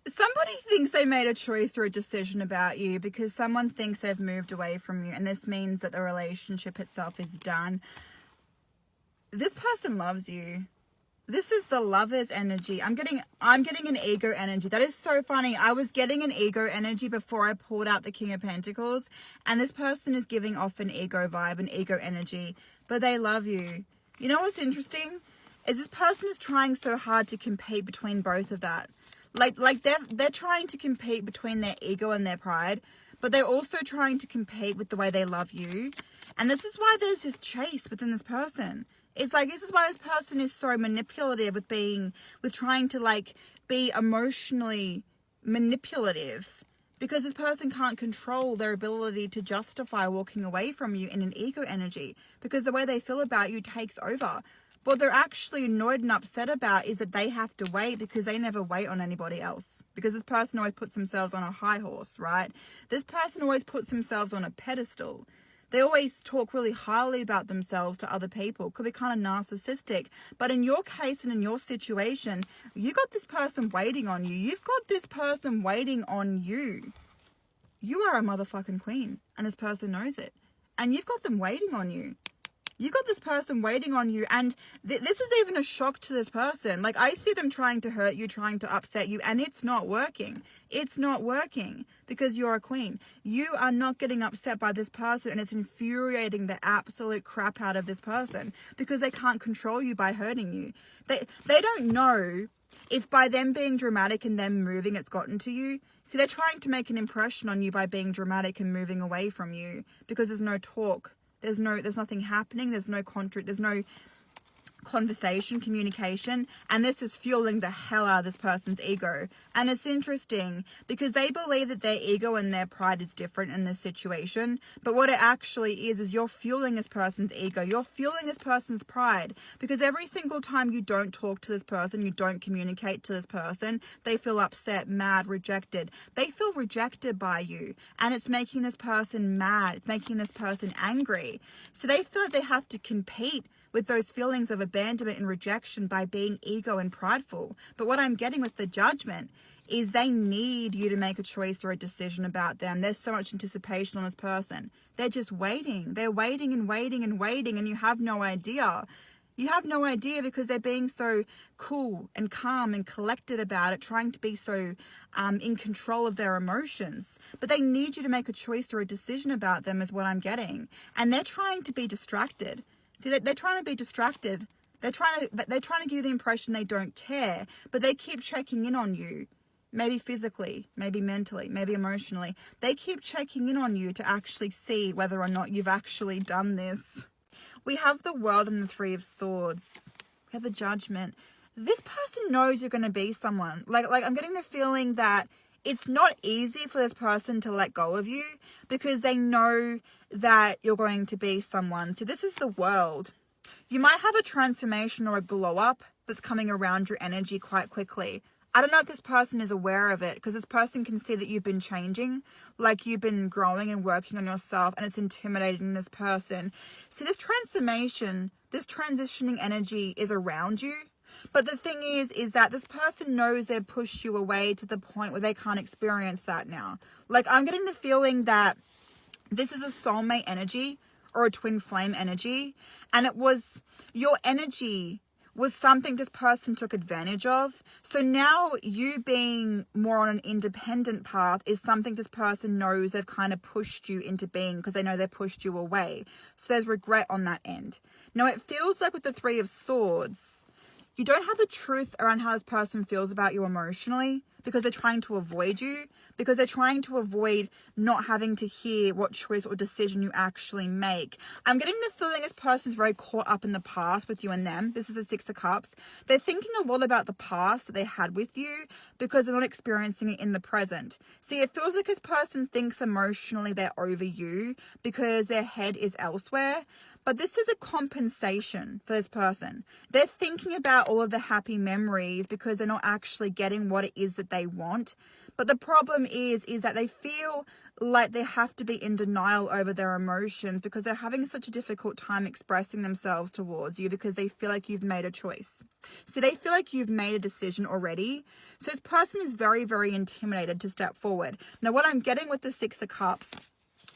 Somebody thinks they made a choice or a decision about you because someone thinks they've moved away from you, and this means that the relationship itself is done. This person loves you. This is the Lover's energy. I'm getting an ego energy. That is so funny. I was getting an ego energy before I pulled out the King of Pentacles, and this person is giving off an ego vibe, an ego energy, but they love you. You know what's interesting? Is this person is trying so hard to compete between both of that. Like they're trying to compete between their ego and their pride, but they're also trying to compete with the way they love you. And this is why there's this chase within this person. It's like, this is why this person is so manipulative with trying to like be emotionally manipulative, because this person can't control their ability to justify walking away from you in an ego energy, because the way they feel about you takes over. What they're actually annoyed and upset about is that they have to wait, because they never wait on anybody else. Because this person always puts themselves on a high horse, right? This person always puts themselves on a pedestal. They always talk really highly about themselves to other people. Could be kind of narcissistic. But in your case and in your situation, you got this person waiting on you. You've got this person waiting on you. You are a motherfucking queen, and this person knows it. And you've got them waiting on you. You got this person waiting on you, and this is even a shock to this person. Like, I see them trying to hurt you, trying to upset you, and it's not working. It's not working because you're a queen. You are not getting upset by this person, and it's infuriating the absolute crap out of this person because they can't control you by hurting you. They don't know if by them being dramatic and them moving, it's gotten to you. See, they're trying to make an impression on you by being dramatic and moving away from you because there's no talk. There's nothing happening. There's no conversation, communication, and this is fueling the hell out of this person's ego. And it's interesting because they believe that their ego and their pride is different in this situation, but what it actually is you're fueling this person's ego. You're fueling this person's pride, because every single time you don't talk to this person, you don't communicate to this person, they feel upset, mad, rejected. They feel rejected by you, and it's making this person mad. It's making this person angry. So they feel like they have to compete with those feelings of abandonment and rejection by being ego and prideful. But what I'm getting with the Judgment is they need you to make a choice or a decision about them. There's so much anticipation on this person. They're just waiting. They're waiting and waiting and waiting, and you have no idea. You have no idea because they're being so cool and calm and collected about it, trying to be so in control of their emotions. But they need you to make a choice or a decision about them is what I'm getting. And they're trying to be distracted. See, they're trying to be distracted. They're trying to give you the impression they don't care, but they keep checking in on you. Maybe physically, maybe mentally, maybe emotionally. They keep checking in on you to actually see whether or not you've actually done this. We have the World and the Three of Swords. We have the Judgment. This person knows you're going to be someone. Like I'm getting the feeling that it's not easy for this person to let go of you because they know that you're going to be someone. So this is the World. You might have a transformation or a glow up that's coming around your energy quite quickly. I don't know if this person is aware of it, because this person can see that you've been changing, like you've been growing and working on yourself, and it's intimidating this person. So this transformation, this transitioning energy is around you. But the thing is that this person knows they've pushed you away to the point where they can't experience that now. Like, I'm getting the feeling that this is a soulmate energy or a twin flame energy. And it was your energy was something this person took advantage of. So now you being more on an independent path is something this person knows they've kind of pushed you into being, because they know they've pushed you away. So there's regret on that end. Now, it feels like with the Three of Swords, you don't have the truth around how this person feels about you emotionally, because they're trying to avoid you, because they're trying to avoid not having to hear what choice or decision you actually make. I'm getting the feeling this person is very caught up in the past with you and them. This is a Six of Cups. They're thinking a lot about the past that they had with you because they're not experiencing it in the present. See, it feels like this person thinks emotionally they're over you because their head is elsewhere. But this is a compensation for this person. They're thinking about all of the happy memories because they're not actually getting what it is that they want. But the problem is that they feel like they have to be in denial over their emotions because they're having such a difficult time expressing themselves towards you because they feel like you've made a choice. So they feel like you've made a decision already. So this person is very, very intimidated to step forward. Now, what I'm getting with the Six of Cups,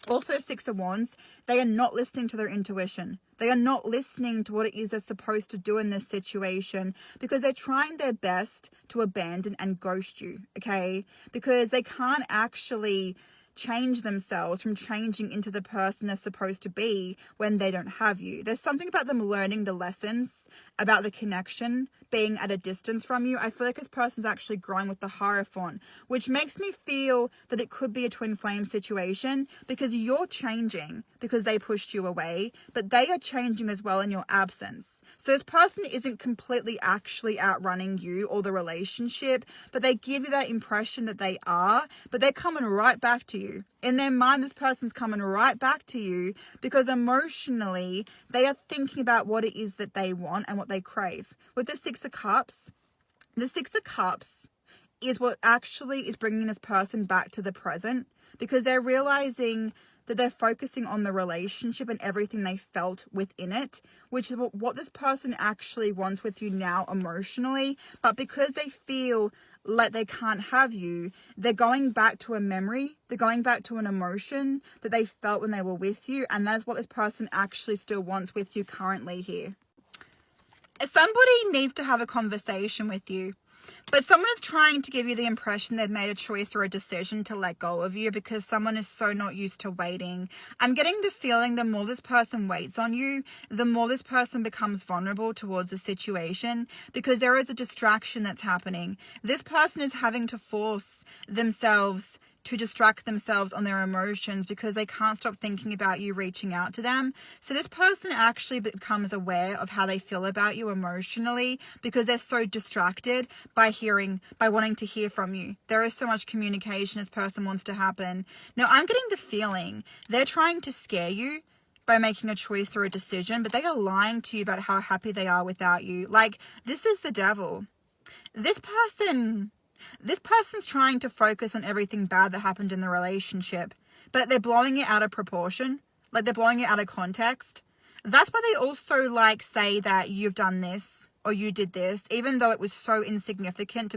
also Six of Wands, they are not listening to their intuition. They are not listening to what it is they're supposed to do in this situation because they're trying their best to abandon and ghost you, okay? Because they can't actually change themselves from changing into the person they're supposed to be when they don't have you. There's something about them learning the lessons about the connection being at a distance from you. I feel like this person's actually growing with the Hierophant, which makes me feel that it could be a twin flame situation because you're changing because they pushed you away, but they are changing as well in your absence. So this person isn't completely actually outrunning you or the relationship, but they give you that impression that they are, but they're coming right back to you. In their mind, this person's coming right back to you because emotionally, they are thinking about what it is that they want and what they crave. With the Six of Cups is what actually is bringing this person back to the present because they're realizing that they're focusing on the relationship and everything they felt within it, which is what this person actually wants with you now emotionally. But because they feel like they can't have you, they're going back to a memory, they're going back to an emotion that they felt when they were with you, and that's what this person actually still wants with you currently here. Somebody needs to have a conversation with you, but someone is trying to give you the impression they've made a choice or a decision to let go of you because someone is so not used to waiting. I'm getting the feeling the more this person waits on you, the more this person becomes vulnerable towards a situation because there is a distraction that's happening. This person is having to force themselves to distract themselves on their emotions because they can't stop thinking about you reaching out to them. So this person actually becomes aware of how they feel about you emotionally because they're so distracted by wanting to hear from you. There is so much communication this person wants to happen. Now, I'm getting the feeling they're trying to scare you by making a choice or a decision, but they are lying to you about how happy they are without you. Like, this is the devil. This person's trying to focus on everything bad that happened in the relationship, but they're blowing it out of proportion. Like, they're blowing it out of context. That's why they also say that you've done this or you did this, even though it was so insignificant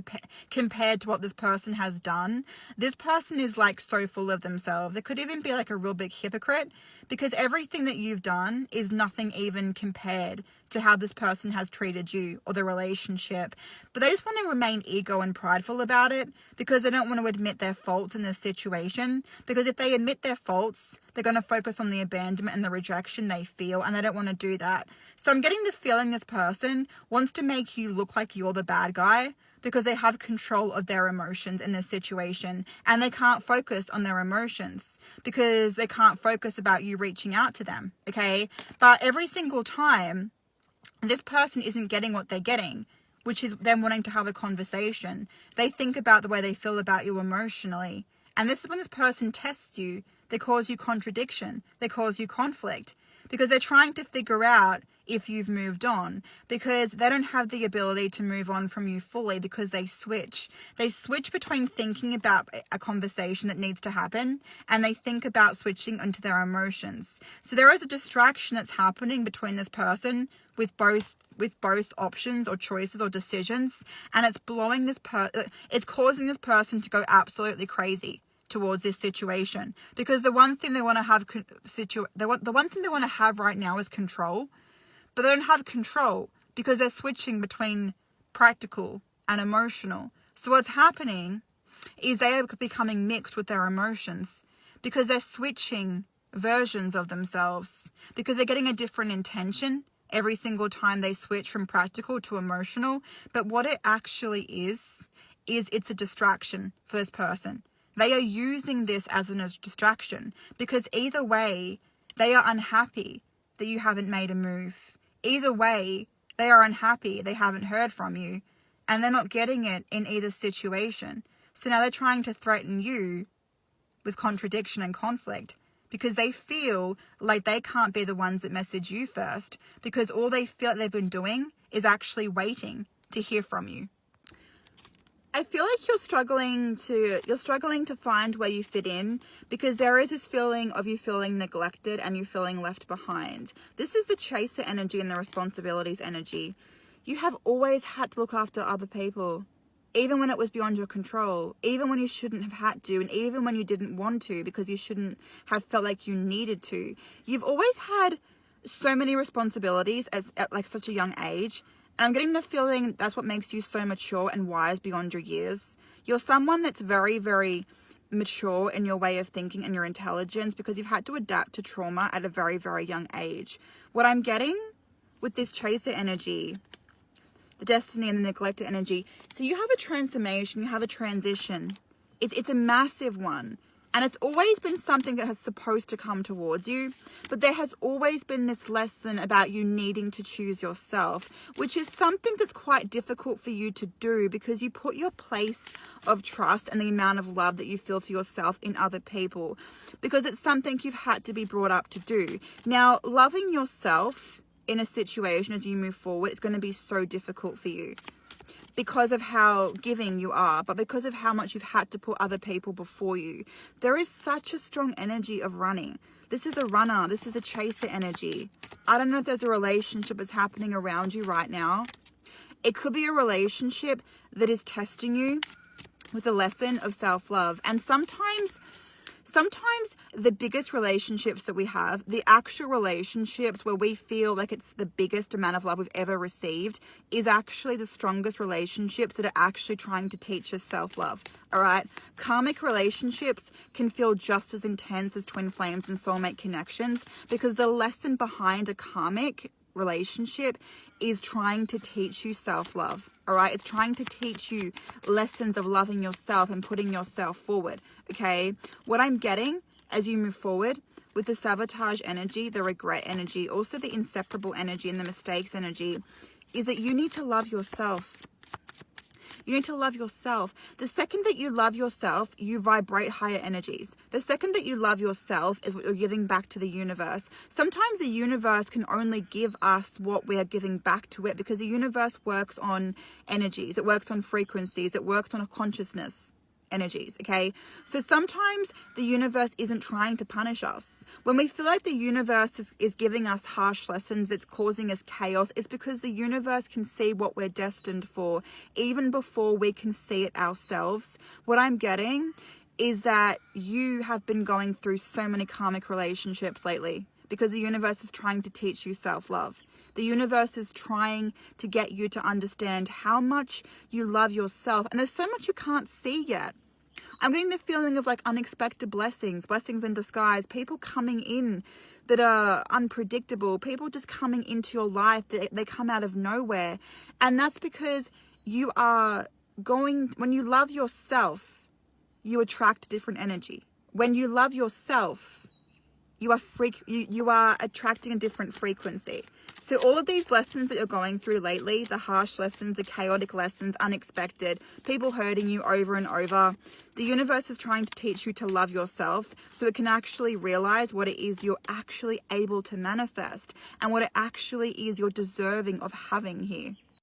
compared to what this person has done. This person is so full of themselves. It could even be a real big hypocrite because everything that you've done is nothing even compared to how this person has treated you or the relationship. But they just want to remain ego and prideful about it because they don't want to admit their faults in this situation. Because if they admit their faults, they're going to focus on the abandonment and the rejection they feel, and they don't want to do that. So I'm getting the feeling this person wants to make you look like you're the bad guy because they have control of their emotions in this situation, and they can't focus on their emotions because they can't focus about you reaching out to them, okay? But every single time, this person isn't getting what they're getting, which is them wanting to have a conversation. They think about the way they feel about you emotionally. And this is when this person tests you. They cause you contradiction. They cause you conflict because they're trying to figure out if you've moved on because they don't have the ability to move on from you fully because they switch. They switch between thinking about a conversation that needs to happen and they think about switching into their emotions. So there is a distraction that's happening between this person with both options or choices or decisions, and it's it's causing this person to go absolutely crazy towards this situation because the one thing they want to have the one thing they want to have right now is control, but they don't have control because they're switching between practical and emotional. So what's happening is they are becoming mixed with their emotions because they're switching versions of themselves because they're getting a different intention every single time they switch from practical to emotional. But what it actually is it's a distraction for this person. They are using this as a distraction because either way, they are unhappy that you haven't made a move. Either way, they are unhappy they haven't heard from you, and they're not getting it in either situation. So now they're trying to threaten you with contradiction and conflict because they feel like they can't be the ones that message you first, because all they feel like they've been doing is actually waiting to hear from you. I feel like you're struggling to find where you fit in, because there is this feeling of you feeling neglected and you feeling left behind. This is the chaser energy and the responsibilities energy. You have always had to look after other people, even when it was beyond your control, even when you shouldn't have had to, and even when you didn't want to, because you shouldn't have felt like you needed to. You've always had so many responsibilities at like such a young age. And I'm getting the feeling that's what makes you so mature and wise beyond your years. You're someone that's very, very mature in your way of thinking and your intelligence, because you've had to adapt to trauma at a very, very young age. What I'm getting with this chaser energy, the destiny and the neglected energy, so you have a transformation, you have a transition. It's a massive one. And it's always been something that has supposed to come towards you. But there has always been this lesson about you needing to choose yourself, which is something that's quite difficult for you to do, because you put your place of trust and the amount of love that you feel for yourself in other people, because it's something you've had to be brought up to do. Now, loving yourself in a situation as you move forward is going to be so difficult for you, because of how giving you are, but because of how much you've had to put other people before you. There is such a strong energy of running. This is a runner. This is a chaser energy. I don't know if there's a relationship that's happening around you right now. It could be a relationship that is testing you with a lesson of self-love. And sometimes the biggest relationships that we have, the actual relationships where we feel like it's the biggest amount of love we've ever received, is actually the strongest relationships that are actually trying to teach us self-love. All right. Karmic relationships can feel just as intense as twin flames and soulmate connections, because the lesson behind a karmic relationship is trying to teach you self-love. All right. It's trying to teach you lessons of loving yourself and putting yourself forward. Okay. What I'm getting as you move forward with the sabotage energy, the regret energy, also the inseparable energy and the mistakes energy, is that you need to love yourself. You need to love yourself. The second that you love yourself, you vibrate higher energies. The second that you love yourself is what you're giving back to the universe. Sometimes the universe can only give us what we are giving back to it, because the universe works on energies. It works on frequencies. It works on a consciousness. Energies, okay? So sometimes the universe isn't trying to punish us. When we feel like the universe is giving us harsh lessons, it's causing us chaos, it's because the universe can see what we're destined for even before we can see it ourselves. What I'm getting is that you have been going through so many karmic relationships lately, because the universe is trying to teach you self-love. The universe is trying to get you to understand how much you love yourself. And there's so much you can't see yet. I'm getting the feeling of like unexpected blessings in disguise, people coming in that are unpredictable, people just coming into your life, they come out of nowhere. And that's because you are when you love yourself, you attract different energy. When you love yourself, you are attracting a different frequency. So all of these lessons that you're going through lately, the harsh lessons, the chaotic lessons, unexpected, people hurting you over and over, the universe is trying to teach you to love yourself so it can actually realize what it is you're actually able to manifest and what it actually is you're deserving of having here.